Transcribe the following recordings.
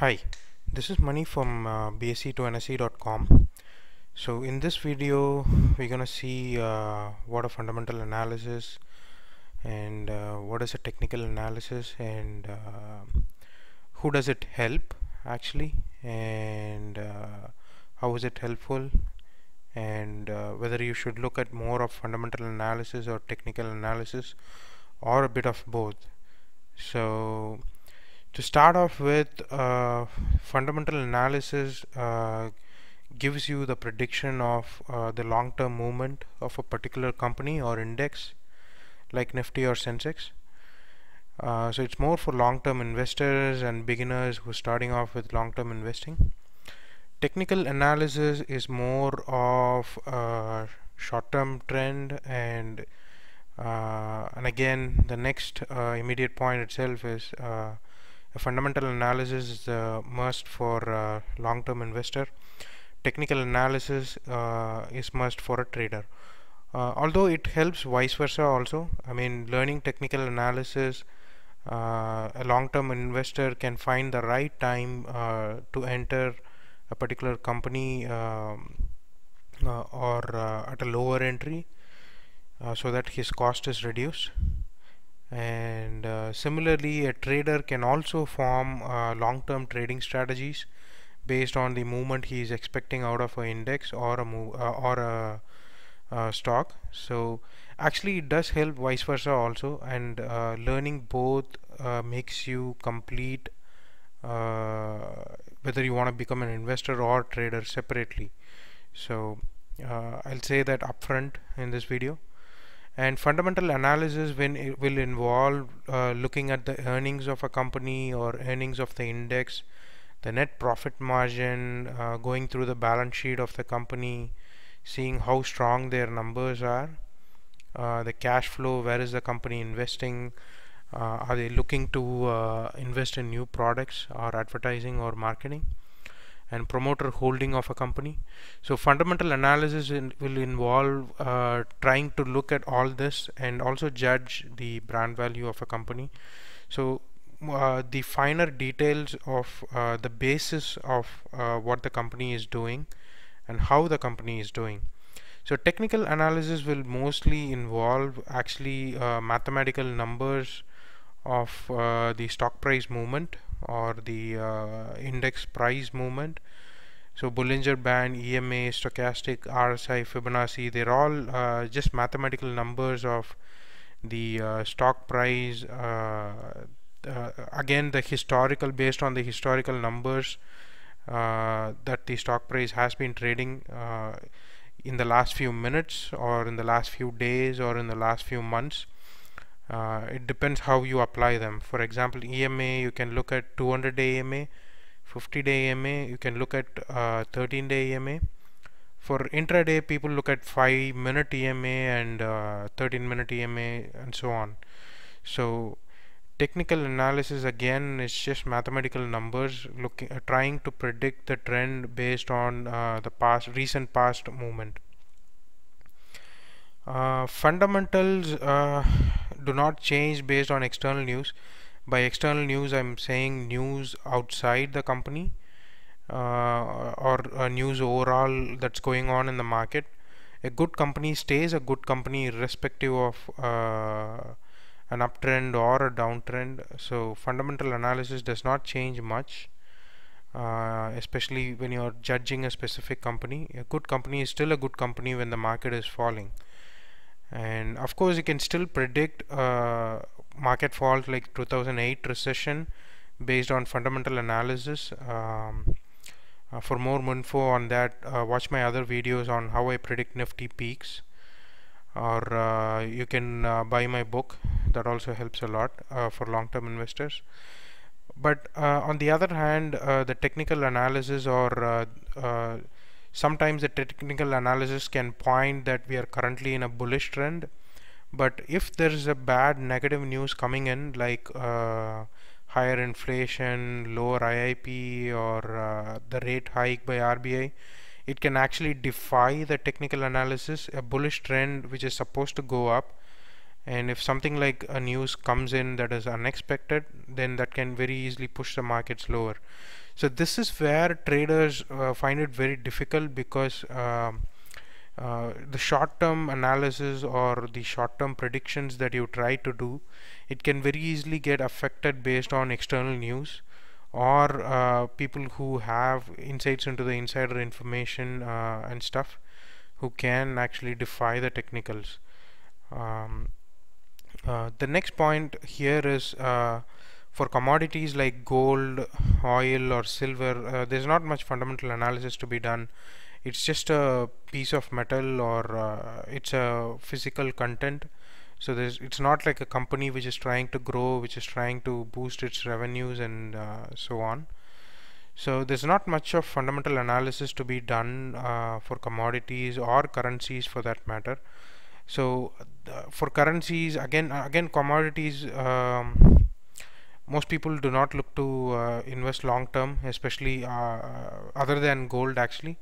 Hi, this is Mani from bsc2nse.com. So in this video we're gonna see what a fundamental analysis and what is a technical analysis and who does it help actually, and how is it helpful, and whether you should look at more of fundamental analysis or technical analysis or a bit of both. So to start off with, fundamental analysis gives you the prediction of the long-term movement of a particular company or index like Nifty or Sensex. So it's more for long-term investors and beginners who are starting off with long-term investing. Technical analysis is more of a short-term trend, and again the next immediate point itself is a fundamental analysis is a must for a long-term investor. Technical analysis is must for a trader. Although it helps vice versa also. I mean, learning technical analysis, a long-term investor can find the right time to enter a particular company or at a lower entry so that his cost is reduced. And similarly, a trader can also form long-term trading strategies based on the movement he is expecting out of an index or a stock. So actually it does help vice versa also, and learning both makes you complete whether you want to become an investor or trader separately. So I'll say that upfront in this video. And fundamental analysis will involve looking at the earnings of a company or earnings of the index, the net profit margin, going through the balance sheet of the company, seeing how strong their numbers are, the cash flow, where is the company investing, are they looking to invest in new products or advertising or marketing, and promoter holding of a company. So fundamental analysis will involve trying to look at all this and also judge the brand value of a company. So the finer details of the basis of what the company is doing and how the company is doing. So technical analysis will mostly involve actually mathematical numbers of the stock price movement or the index price movement. So Bollinger Band, EMA, stochastic, RSI, Fibonacci, they're all just mathematical numbers of the stock price. Again, the historical, based on the historical numbers that the stock price has been trading in the last few minutes or in the last few days or in the last few months. It depends how you apply them. For example, EMA, you can look at 200-day EMA, 50-day EMA, you can look at 13-day EMA. For intraday, people look at 5-minute EMA and 13-minute EMA and so on. So technical analysis again is just mathematical numbers trying to predict the trend based on the recent past movement. Fundamentals do not change based on external news. By external news, I'm saying news outside the company or news overall that's going on in the market. A good company stays a good company irrespective of an uptrend or a downtrend. So fundamental analysis does not change much, especially when you're judging a specific company. A good company is still a good company when the market is falling. And of course you can still predict market falls like 2008 recession based on fundamental analysis. For more info on that, watch my other videos on how I predict Nifty peaks, or you can buy my book. That also helps a lot for long-term investors. But on the other hand, the technical analysis or sometimes the technical analysis can point that we are currently in a bullish trend, but if there is a bad negative news coming in, like higher inflation, lower IIP, or the rate hike by RBI, it can actually defy the technical analysis. A bullish trend which is supposed to go up and if something like a news comes in that is unexpected, then that can very easily push the markets lower. So this is where traders find it very difficult, because the short-term analysis or the short-term predictions that you try to do, it can very easily get affected based on external news, or people who have insights into the insider information and stuff, who can actually defy the technicals. The next point here is, for commodities like gold, oil or silver, there's not much fundamental analysis to be done. It's just a piece of metal, or it's a physical content. So it's not like a company which is trying to grow, which is trying to boost its revenues and so on. So there's not much of fundamental analysis to be done for commodities or currencies for that matter. So for currencies, again commodities, most people do not look to invest long term, especially other than gold actually.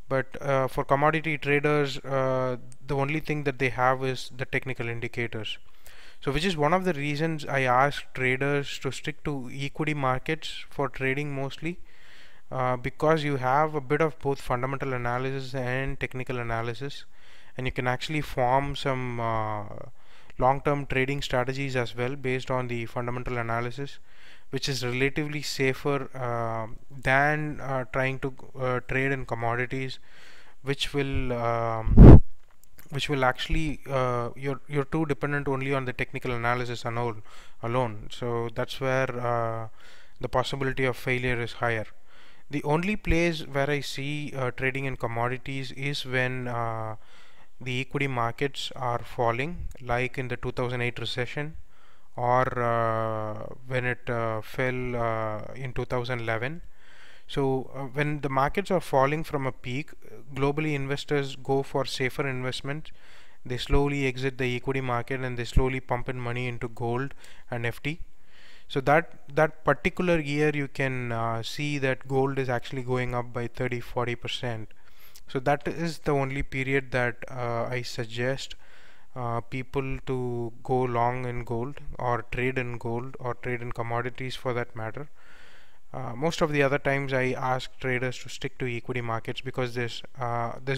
But for commodity traders, the only thing that they have is the technical indicators. So which is one of the reasons I ask traders to stick to equity markets for trading mostly, because you have a bit of both fundamental analysis and technical analysis, and you can actually form some long-term trading strategies as well based on the fundamental analysis, which is relatively safer than trying to trade in commodities, which will actually you're too dependent only on the technical analysis alone. So that's where the possibility of failure is higher. The only place where I see trading in commodities is when the equity markets are falling, like in the 2008 recession, or when it fell in 2011. So when the markets are falling from a peak, globally investors go for safer investments. They slowly exit the equity market and they slowly pump in money into gold and FD. So that particular year you can see that gold is actually going up by 30-40%. So that is the only period that I suggest people to go long in gold, or trade in gold, or trade in commodities for that matter. Most of the other times I ask traders to stick to equity markets, because there's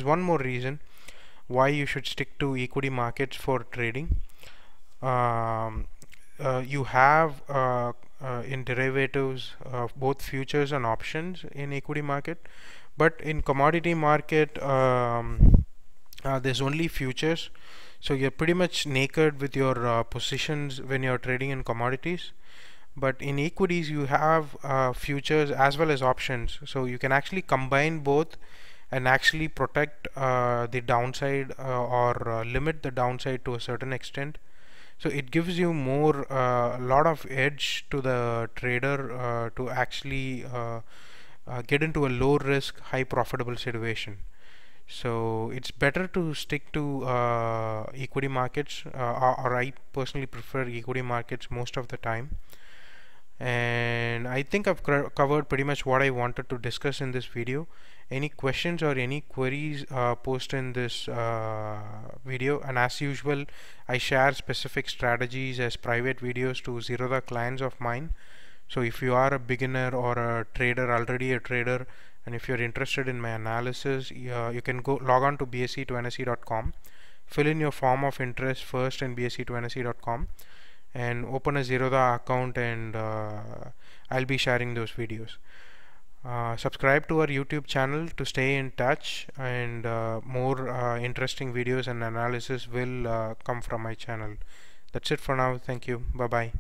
one more reason why you should stick to equity markets for trading. You have in derivatives both futures and options in equity market, but in commodity market there's only futures. So you're pretty much naked with your positions when you're trading in commodities. But in equities you have futures as well as options, so you can actually combine both and actually protect the downside, or limit the downside to a certain extent. So it gives you more a lot of edge to the trader to actually get into a low risk, high profitable situation. So it's better to stick to equity markets, or I personally prefer equity markets most of the time. And I think I've covered pretty much what I wanted to discuss in this video. Any questions or any queries, post in this video, and as usual I share specific strategies as private videos to Zerodha clients of mine. So if you are a beginner or a trader, already a trader, and if you're interested in my analysis, you can go log on to bse2nse.com, fill in your form of interest first in bse2nse.com, and open a Zerodha account, and I'll be sharing those videos. Subscribe to our YouTube channel to stay in touch, and more interesting videos and analysis will come from my channel. That's it for now. Thank you. Bye bye.